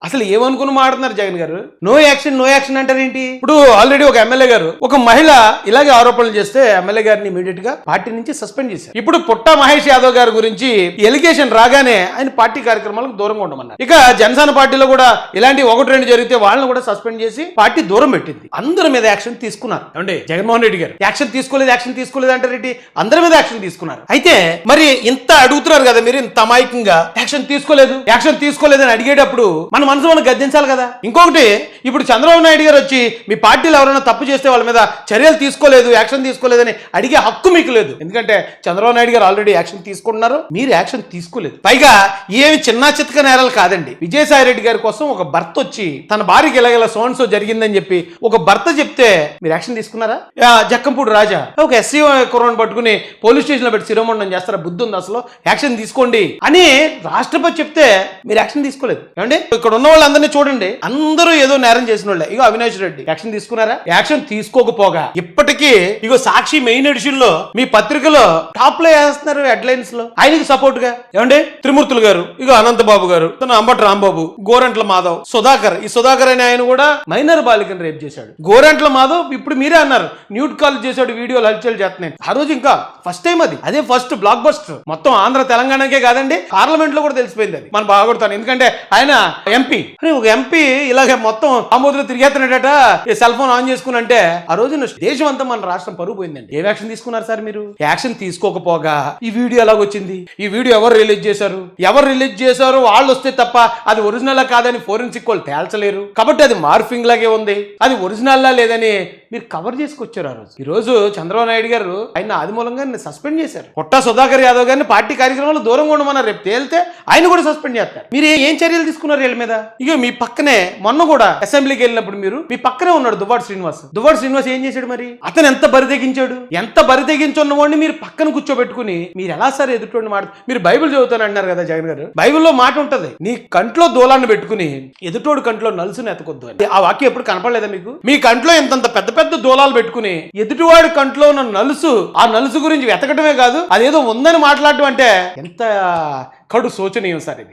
అసలు ఏమనుకుని మాట్లాడుతున్నారు జగన్ గారు? నో యాక్షన్ అంటారు ఏంటి? ఇప్పుడు ఆల్రెడీ ఒక ఎమ్మెల్యే గారు ఒక మహిళ ఇలాగే ఆరోపణలు చేస్తే ఎమ్మెల్యే గారిని ఇమీడియట్ గా పార్టీ నుంచి సస్పెండ్ చేశారు. ఇప్పుడు పుట్టా మహేష్ యాదవ్ గారి గురించి ఎలిగేషన్ రాగానే ఆయన పార్టీ కార్యక్రమాలకు దూరంగా ఉండమన్నారు. ఇక జనసేన పార్టీలో కూడా ఇలాంటి 1-2 జరిగితే వాళ్ళని కూడా సస్పెండ్ చేసి పార్టీ దూరం పెట్టింది. అందరి మీద యాక్షన్ తీసుకున్నారు. అంటే జగన్మోహన్ రెడ్డి గారు యాక్షన్ తీసుకోలేదు అంటారేంటి? అందరి మీద యాక్షన్ తీసుకున్నారు. అయితే మరి ఇంత అడుగుతున్నారు కదా మీరు, ఇంత అమాయకంగా యాక్షన్ తీసుకోలేదని అడిగేటప్పుడు మన మనసు మనం గద్దించాలి కదా. ఇంకొకటి, ఇప్పుడు చంద్రబాబు నాయుడు గారు వచ్చి మీ పార్టీలో ఎవరైనా తప్పు చేస్తే వాళ్ళ మీద చర్యలు యాక్షన్ తీసుకోలేదని అడిగే హక్కు మీకు లేదు. ఎందుకంటే చంద్రబాబు నాయుడు గారు ఆల్రెడీ యాక్షన్ తీసుకుంటున్నారు, మీరు యాక్షన్ తీసుకోలేదు. పైగా ఏమి చిన్న చితక నేరాలు కాదండి. విజయసాయి రెడ్డి గారి కోసం ఒక భర్త వచ్చి తన భార్యకి ఇలాగ సో జరిగిందని చెప్పి ఒక భర్త చెప్తే మీరు యాక్షన్ తీసుకున్నారా? జక్కంపూడి రాజా ఒక ఎస్సీ కుర్రను పట్టుకుని పోలీస్ స్టేషన్ లో పెట్టి శిరోమండనం చేస్తారా? బుద్ధి ఉంది అసలు? యాక్షన్ తీసుకోండి అని రాష్ట్రపతి చెప్తే మీరు యాక్షన్ తీసుకోలేదు. ఏమండి, ఇక్కడ ఉన్న వాళ్ళందరినీ చూడండి, అందరూ ఏదో నేరం చేసిన వాళ్ళే. ఇగో అవినాష్ రెడ్డి యాక్షన్ తీసుకున్నారా? యాక్షన్ తీసుకోకపోగా ఇప్పటికీ ఇగో సాక్షి మెయిన్ ఎడిషన్ లో మీ పత్రికలో టాప్ లో వేస్తున్నారు హెడ్లైన్స్ లో ఆయనకి సపోర్ట్ గా. ఏమండి, త్రిమూర్తులు గారు, ఇగో అనంతబాబు గారు, తన అంబటి రాంబాబు, గోరంట్ల మాధవ్, సుధాకర్ అనే ఆయన కూడా మైనర్ బాలికను రేప్ చేశాడు. గోరంట్ల మాధవ్ ఇప్పుడు మీరే అన్నారు న్యూడ్ కాల్ చేశాడు, వీడియోలు హల్చల్ చేస్తున్నాయి. ఆ రోజు ఇంకా ఫస్ట్ టైం అదే ఫస్ట్ బ్లాక్ బస్టర్. మొత్తం ఆంధ్ర తెలంగాణకే కాదండి, పార్లమెంట్ లో కూడా తెలిసిపోయింది అది. మనం బాగొడతాను, ఎందుకంటే ఆయన ఎంపీ. ఒక ఎంపీ ఇలాగే మొత్తం ఆమోదులు తిరిగేస్తున్నాడట సెల్ ఫోన్ ఆన్ చేసుకుని. అంటే ఆ రోజు దేశం అంతా మన రాష్ట్రం పరుగు పోయిందండి. ఏం యాక్షన్ తీసుకున్నారు సార్ మీరు? యాక్షన్ తీసుకోకపోగా ఈ వీడియో ఎలాగొచ్చింది? ఈ వీడియో ఎవరు రిలీజ్ చేశారు? వాళ్ళు వస్తే తప్ప అది ఒరిజినల్ కాదని ఫోరెన్సిక్ వాళ్ళు తేల్చలేరు. కాబట్టి అది మార్ఫింగ్ లాగే ఉంది, అది ఒరిజినల్ లా లేదని మీరు కవర్ చేసుకొచ్చారు. ఆ రోజు ఈ రోజు చంద్రబాబు నాయుడు గారు ఆయన ఆది మూలంగా సస్పెండ్ చేశారు. పుట్టా సుధాకర్ యాదవ్ గారిని పార్టీ కార్యక్రమాలు దూరంగా ఉండమన్నారు. రేపు తేలితే ఆయన కూడా సస్పెండ్ చేస్తారు. మీరు ఏం చర్యలు తీసుకున్నారు వీళ్ళ మీద? ఇక మీ పక్కనే మొన్న కూడా అసెంబ్లీకి వెళ్ళినప్పుడు మీరు మీ పక్కనే ఉన్నాడు దువ్వాడ శ్రీనివాస్ ఏం చేశాడు మరి? అతను ఎంత బరితెగించున్న వాడిని మీరు పక్కన కూర్చోబెట్టుకుని మీరు ఎలా సార్ ఎదుటి మాట? మీరు బైబిల్ చదువుతాను అంటున్నారు కదా జగన్ గారు, బైబిల్లో మాట ఉంటది, నీ కంట్లో దూలాన్ని పెట్టుకుని ఎదుటోడు కంట్లో నలుసుని ఎతకొద్దు అని. ఆ వాక్యం ఎప్పుడు కనపడలేదా మీకు? మీ కంట్లో ఇంతంత పెద్ద పెద్ద దూలాలు పెట్టుకుని ఎదుటివాడి కంట్లో ఉన్న నలుసు, ఆ నలుసు గురించి వెతకటమే కాదు అదేదో ఉందని మాట్లాడటం అంటే ఎంత కడు శోచనీయం సార్ ఇది.